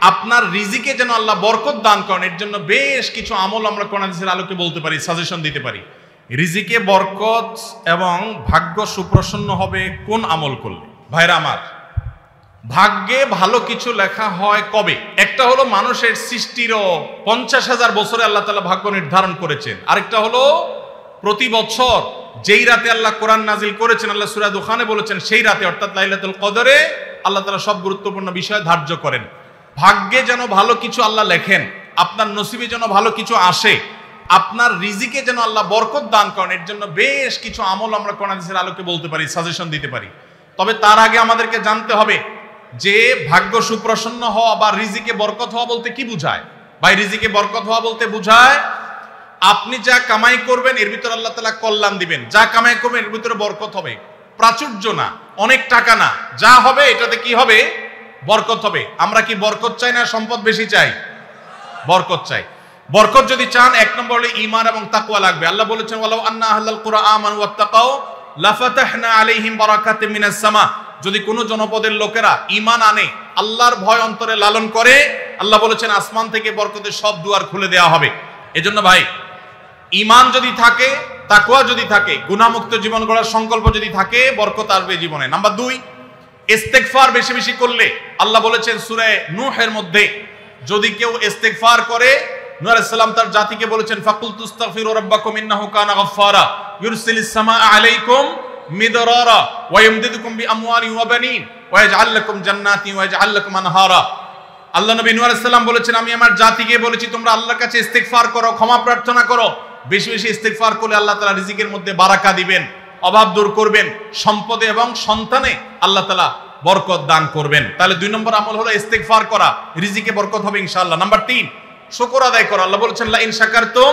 আপনার রিজিকে যেন আল্লাহ বরকত দান করেন, এর জন্য বেশ কিছু আমল আমরা কোরআন হাদিসের আলোকে বলতে পারি, সাজেশন দিতে পারি। রিজিকে বরকত এবং ভাগ্য সুপ্রসন্ন হবে কোন আমল করলে? ভাইরা আমার, ভাগ্যে ভালো কিছু লেখা হয় কবে? একটা হলো মানুষের সৃষ্টিরও 50,000 বছরে আল্লাহ তাআলা ভাগ্য নির্ধারণ করেছেন। আরেকটা হলো প্রতি বছর যেই রাতে আল্লাহ কোরআন নাজিল করেছেন, আল্লাহ সূরা দুখানে বলেছেন সেই রাতে অর্থাৎ লাইলাতুল কদরে আল্লাহ তাআলা সব গুরুত্বপূর্ণ বিষয় ধার্য করেন। ভাগ্যে যেন ভালো কিছু আল্লাহ লেখেন, আপনার নসিবে যেন ভালো কিছু আসে, আপনার রিজিকে যেন আল্লাহ বরকত দান করেন, এর জন্য বেশ কিছু আমল আমরা কোরআন হাদিসের আলোকে বলতে পারি, সাজেশন দিতে পারি। তবে তার আগে আমাদেরকে জানতে হবে যে ভাগ্য সুপ্রসন্ন হওয়া বা রিজিকে বরকত হওয়া বলতে কি বুঝায়। ভাই, রিজিকে বরকত হওয়া বলতে বুঝায় আপনি যা কামাই করবেন এর ভিতরে আল্লাহ তাআলা কল্যাণ দিবেন, যা কামাই করবেন এর ভিতরে বরকত হবে। প্রাচুর্য না, অনেক টাকা না, যা হবে এটাতে কি হবে? বরকত হবে। আমরা কি বরকত চাই না সম্পদ বেশি চাই? বরকত চাই। বরকত যদি চান, এক নম্বর হলো ঈমান এবং তাকওয়া লাগবে। আল্লাহ বলেছেন ওয়ালাউ আন্না আহলাল কুরআন আমানু ওয়াত্তাকাউ লাফাতাহনা আলাইহিম বারাকাতিম মিনাস সামা। যদি কোনো জনপদের লোকেরা ঈমান আনে, আল্লাহর ভয় অন্তরে লালন করে, আল্লাহ বলেছেন আসমান থেকে বরকতের সব দুয়ার খুলে দেওয়া হবে। এজন্য ভাই, ঈমান যদি থাকে, তাকওয়া যদি থাকে, গুনাহমুক্ত জীবন গড়ার সংকল্প যদি থাকে, বরকত আসবে জীবনে। নাম্বার 2, ইস্তেগফার বেশি বেশি করলে আল্লাহ বলেছেন সূরা নূহের মধ্যে, যদি কেউ ইস্তেগফার করে, নূহ আলাইহিস সালাম তার জাতিকে বলেছেন ফাকুল তুস্তাগফিরু রাব্বাকুম ইন্নাহু কানা গাফফারা ইউরসিলিস সামাআ আলাইকুম মিদরারা ওয়া ইয়ামদিদুকুম বিআমওয়ালিন ওয়া বানিন ওয়া ইয়াজআল লাকুম জান্নাতিন ওয়া ইয়াজআল লাকুম আনহারা। আল্লাহ নবী নূহ আলাইহিস সালাম বলেছেন, আমি আমার জাতিকে বলেছি তোমরা আল্লাহর কাছে ইস্তেগফার করো, ক্ষমা প্রার্থনা করো। বেশি বেশি ইস্তেগফার করলে আল্লাহ তাআলা রিজিকের মধ্যে বারাকা দিবেন, অভাব দূর করবেন, সম্পদে এবং সন্তানে আল্লাহ তাআলা বরকত দান করবেন। তাহলে 2 নম্বর আমল হলো ইস্তেগফার করা, রিজিকে বরকত হবে ইনশাআল্লাহ। নাম্বার 3, শুকর আদায় করা। আল্লাহ বলেছেন লা ইন শাকারতুম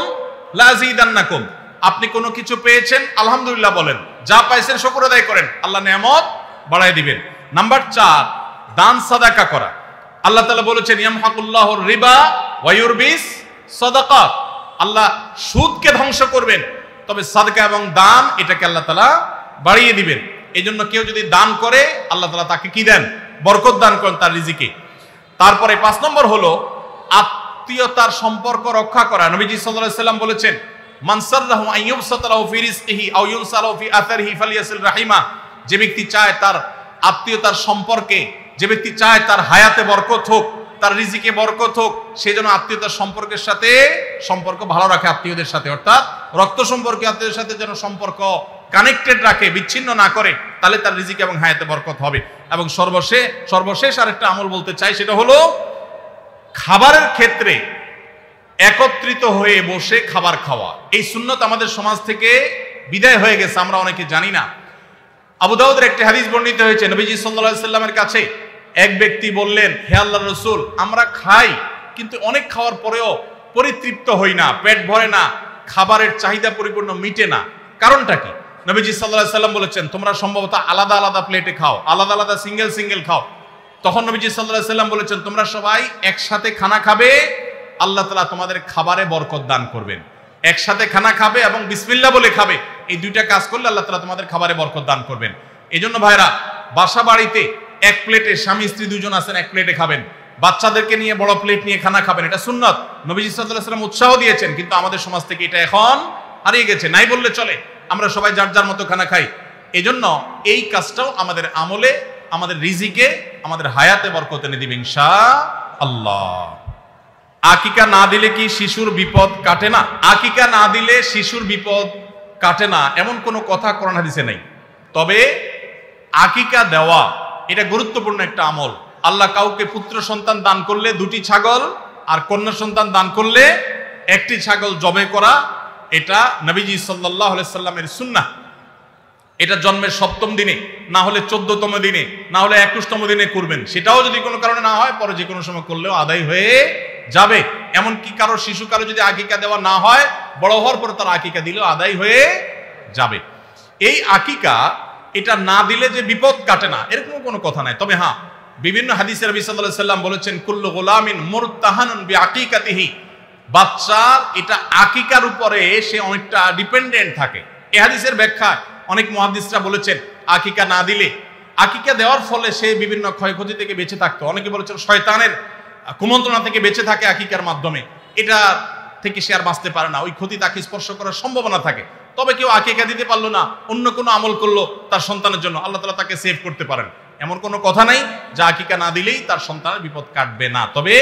লা আযীদান্নাকুম। আপনি কোনো কিছু পেয়েছেন, আলহামদুলিল্লাহ বলেন, যা পাইছেন শুকর আদায় করেন, আল্লাহ নিয়ামত বাড়ায় দিবেন। নাম্বার 4, দান সাদাকা করা। আল্লাহ তাআলা বলেছেন ইয়ামহাকুল্লাহুর রিবা ওয়া ইউরবিস সাদাকাত। আল্লাহ সুদকে ধ্বংস করবেন, তবে সাদকা এবং দান এটাকে আল্লাহ তাআলা বাড়িয়ে দিবেন। এইজন্য কেউ যদি দান করে, আল্লাহ তাআলা তাকে কি দেন? বরকত দান করেন তার রিজিকে। তারপরে 5 নম্বর হলো আত্মীয়তার সম্পর্ক রক্ষা করা। নবীজি সাল্লাল্লাহু আলাইহি ওয়াসাল্লাম বলেছেন মান সাররাহু আন ইউবসাতা লাহু ফি রিজকিহি আও ইউনসালাহু ফি আথারিহি ফালিয়াসিল রাহিমা। যে ব্যক্তি চায় তার আত্মীয়তার সম্পর্কে, যে ব্যক্তি চায় তার হায়াতে বরকত হোক, তার রিজিকে বরকত হোক, সে যেন আত্মীয়তার সম্পর্কের সাথে সম্পর্ক ভালো রাখে, আত্মীয়দের সাথে, অর্থাৎ রক্ত সম্পর্কে আত্মীয়দের সাথে যেন সম্পর্ক কানেক্টেড রাখে, বিচ্ছিন্ন না করে, তাহলে তার রিজিক এবং হায়াতে বরকত হবে। এবং সর্বশেষ আরেকটা আমল বলতে চাই, সেটা হলো খাবারের ক্ষেত্রে একত্রিত হয়ে বসে খাবার খাওয়া। এই সুন্নত আমাদের সমাজ থেকে বিদায় হয়ে গেছে, আমরা অনেকে জানি না। আবু দাউদের একটি হাদিস বর্ণিত হয়েছে, নবীজি সাল্লাল্লাহু আলাইহি সাল্লামের কাছে এক ব্যক্তি বললেন, হে আল্লাহর রাসূল, আমরা খাই কিন্তু অনেক খাওয়ার পরেও পরিতৃপ্ত হই না, পেট ভরে না, খাবারের চাহিদা পরিপূর্ণ মিটে না, কারণটা কি? নবীজি সাল্লাল্লাহু আলাইহি সাল্লাম বলেছেন তোমরা সম্ভবত আলাদা আলাদা প্লেটে খাও, আলাদা আলাদা সিঙ্গেল খাও। তখন নবীজি সাল্লাল্লাহু আলাইহি সাল্লাম বলেছেন তোমরা সবাই একসাথে খানা খাবে, আল্লাহ তাআলা তোমাদের খাবারে বরকত দান করবেন। একসাথে খানা খাবে এবং বিসমিল্লাহ বলে খাবে, এই 2টা কাজ করলে আল্লাহ তাআলা তোমাদের খাবারে বরকত দান করবেন। এজন্য ভাইরা, বাসা বাড়িতে এক প্লেটে স্বামী স্ত্রী 2 জন আছেন, এক প্লেটে খাবেন, বাচ্চাদেরকে নিয়ে বড় প্লেট নিয়ে খানা খাবেন, এটা সুন্নাত। নবীজি সাল্লাল্লাহু আলাইহি সাল্লাম উৎসাহ দিয়েছেন, কিন্তু আমাদের সমাজ থেকে এটা এখন হারিয়ে গেছে, নাই বললে চলে। আমরা সবাই যার যার মতো খানা খাই। এজন্য এই কাজটাও আমাদের আমলে, আমাদের রিজিকে, আমাদের হায়াতে বরকত এনে দিবে ইনশাআল্লাহ। আকিকা না দিলে কি শিশুর বিপদ কাটে না? আকিকা না দিলে শিশুর বিপদ কাটে না এমন কোনো কথা কোরআন হাদিসে নেই। তবে আকিকা দেওয়া এটা গুরুত্বপূর্ণ একটা আমল। আল্লাহ কাউকে পুত্র সন্তান দান করলে 2টি ছাগল, আর কন্যা সন্তান দান করলে 1টি ছাগল জবে করা, এটা নবীজি সাল্লাল্লাহু আলাইহি সাল্লামের সুন্নাহ। এটা জন্মের 7ম দিনে, না হলে 14তম দিনে, না হলে 21তম দিনে করবেন। সেটাও যদি কোনো কারণে না হয়, পরে যে কোনো সময় করলেও আদায় হয়ে যাবে। এমনকি কারো শিশু কারো যদি আকিকা দেওয়া না হয়, বড় হওয়ার পর তার আকিকা দিলেও আদায় হয়ে যাবে। এই আকিকা এটা না দিলে যে বিপদ কাটে না এরকম কোনো কথা নাই। তবে হ্যাঁ, বিভিন্ন হাদিসে নবী সাল্লাল্লাহু আলাইহি সাল্লাম বলেছেন কুল্লু গুলামিন মুরতাহানুন বিআকিকাতিহি, বাচ্চার এটা আকিকার উপরে সে অনেকটা ডিপেন্ডেন্ট থাকে। এই হাদিসের ব্যাখ্যায় অনেক মুহাদ্দিসরা বলেছেন আকিকা না দিলে, আকিকা দেওয়ার ফলে সে বিভিন্ন ক্ষয়ক্ষতি থেকে বেঁচে থাকতো। অনেকে বলেছেন শয়তানের কুমন্ত্রণা থেকে বেঁচে থাকে আকিকার মাধ্যমে, এটা থেকে সে আর বাঁচতে পারে না, ওই ক্ষতি তাকে স্পর্শ করার সম্ভাবনা থাকে। তবে কেউ আকিকা দিতে পারলো না, অন্য কোনো আমল করলো তার সন্তানের জন্য, আল্লাহ তাআলা তাকে সেভ করতে পারেন। এমন কোনো কথা নাই যে আকিকা না দিলেই তার সন্তানের বিপদ কাটবে না। তবে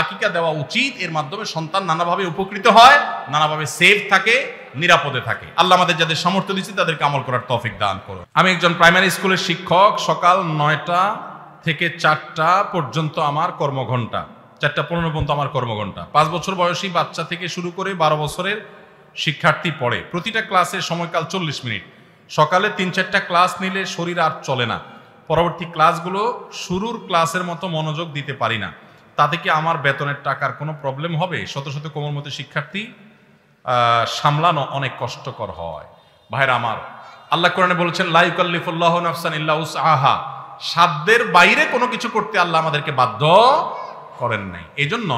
আকিকা দেওয়া উচিত, এর মাধ্যমে সন্তান নানাভাবে উপকৃত হয়, নানাভাবে সেভ থাকে, নিরাপদে থাকে। আল্লাহ আমাদের যাদের সামর্থ্য দিচ্ছে তাদেরকে আমল করার তৌফিক দান করুন। আমি একজন প্রাইমারি স্কুলের শিক্ষক। সকাল 9টা থেকে 4টা পর্যন্ত আমার কর্মঘণ্টা, 4টা 15 পর্যন্ত আমার কর্মঘণ্টা। 5 বছর বয়সী বাচ্চা থেকে শুরু করে 12 বছরের শিক্ষার্থী পড়ে। প্রতিটা ক্লাসের সময়কাল 40 মিনিট। সকালে 3-4টা ক্লাস নিলে শরীর আর চলে না। পরবর্তী ক্লাসগুলো শুরুর ক্লাসের মতো মনোযোগ দিতে পারি না। তাতে কি আমার বেতনের টাকার কোনো প্রবলেম হবে? শত শত কোমলমতি শিক্ষার্থী সামলানো অনেক কষ্টকর হয়। ভাইরা আমার, আল্লাহ কোরআনে বলেছেন লা ইউকাল্লিফুল্লাহু নাফসান ইল্লা উসআহা, সাধ্যের বাইরে কোনো কিছু করতে আল্লাহ আমাদেরকে বাধ্য করেন নাই। এজন্য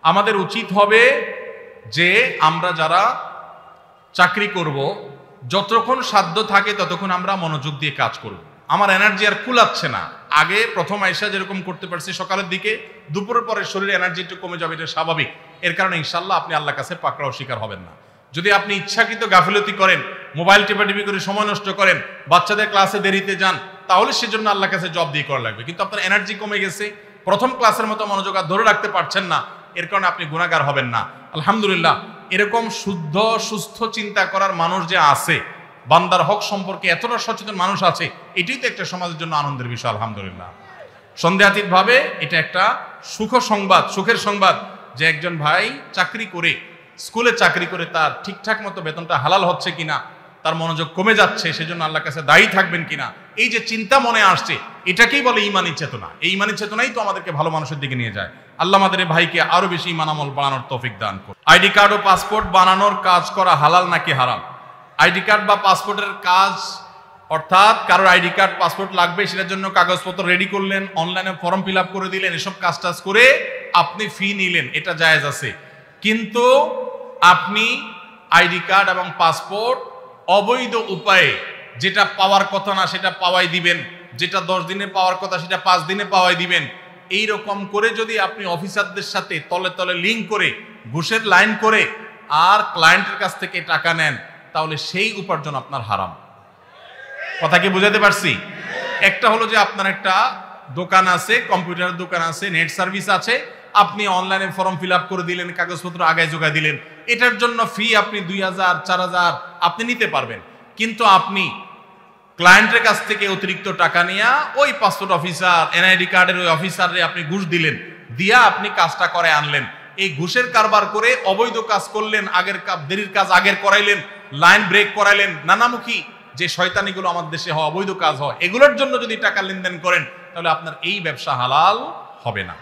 আমাদের উচিত হবে যে আমরা যারা চাকরি করব, যতক্ষণ সাধ্য থাকে ততক্ষণ আমরা মনোযোগ দিয়ে কাজ করব। আমার এনার্জি আর কুলাচ্ছে না। আগে প্রথম আয়সা যেরকম করতে পারছি সকালের দিকে, দুপুরের পরে শরীরে এনার্জি একটু কমে যাবে, এটা স্বাভাবিক। এর কারণে ইনশাল্লাহ আপনি আল্লাহর কাছে পাকড়াও শিকার হবেন না। যদি আপনি ইচ্ছাকৃত গাফিলতি করেন, মোবাইল টিপাটিপি করে সময় নষ্ট করেন, বাচ্চাদের ক্লাসে দেরিতে যান, তাহলে সেজন্য আল্লাহর কাছে জব দিয়ে করা লাগবে। কিন্তু আপনার এনার্জি কমে গেছে, প্রথম ক্লাসের মতো মনোযোগ আর ধরে রাখতে পারছেন না, এর কারণে আপনি গুনাহগার হবেন না। আলহামদুলিল্লাহ, এরকম শুদ্ধ সুস্থ চিন্তা করার মানুষ যে আছে, বান্দার হক সম্পর্কে এতটা সচেতন মানুষ আছে, এটাই তো একটা সমাজের জন্য আনন্দের বিষয়। আলহামদুলিল্লাহ, সন্দেহাতীতভাবে এটা একটা সুখের সংবাদ যে একজন ভাই চাকরি করে, স্কুলে চাকরি করে তার ঠিকঠাক মতো বেতনটা হালাল হচ্ছে কিনা, তার মনোযোগ কমে যাচ্ছে, সেজন্য আল্লাহর কাছে দায়ী থাকবেন কিনা, এই যে চিন্তা মনে আসছে, এটাকেই বলে ঈমানী চেতনা। এই ঈমানী চেতনাই তো আমাদেরকে ভালো মানুষের দিকে নিয়ে যায়। আল্লাহ আমাদের ভাইকে আরো বেশি ঈমান আমল বানানোর তৌফিক দান করুন। আইডি কার্ড ও পাসপোর্ট বানানোর কাজ করা হালাল নাকি হারাম? আইডি কার্ড বা পাসপোর্টের কাজ, অর্থাৎ কারোর আইডি কার্ড পাসপোর্ট লাগবে, সেটার জন্য কাগজপত্র রেডি করলেন, অনলাইনে ফর্ম ফিল আপ করে দিলেন, এসব কাজ করে আপনি ফি নিলেন, এটা জায়েজ আছে। কিন্তু আপনি আইডি কার্ড এবং পাসপোর্ট অবৈধ উপায়ে, যেটা পাওয়ার কথা না সেটা পাওয়াই দিবেন, যেটা 10 দিনে পাওয়ার কথা সেটা 5 দিনে পাওয়াই দিবেন, এই রকম করে যদি আপনি অফিসারদের সাথে তলে তলে লিঙ্ক করে, ঘুষের লাইন করে আর ক্লায়েন্টের কাছ থেকে টাকা নেন, তাহলে সেই উপার্জন আপনার হারাম। কথা কি বুঝাতে পারছি? একটা হলো যে আপনার একটা দোকান আছে, কম্পিউটারের দোকান আছে, নেট সার্ভিস আছে, আপনি অনলাইনে ফর্ম ফিল আপ করে দিলেন, কাগজপত্র আগায় জোগায় দিলেন, এটার জন্য ফি আপনি 2000 4000 আপনি নিতে পারবেন। কিন্তু আপনি ক্লায়েন্টের কাছ থেকে অতিরিক্ত টাকা নিয়ে ওই পাসপোর্ট অফিসার, এনআইডি কার্ডের ওই অফিসারে আপনি ঘুষ দিলেন, দিয়া আপনি কাজটা করে আনলেন। এই ঘুষের কারবার করে অবৈধ কাজ করলেন, দেরির কাজ আগের করাইলেন, লাইন ব্রেক করাইলেন, নানামুখী যে শয়তানিগুলো আমাদের দেশে হয়, অবৈধ কাজ হয়, এগুলোর জন্য যদি টাকা লেনদেন করেন, তাহলে আপনার এই ব্যবসা হালাল হবে না।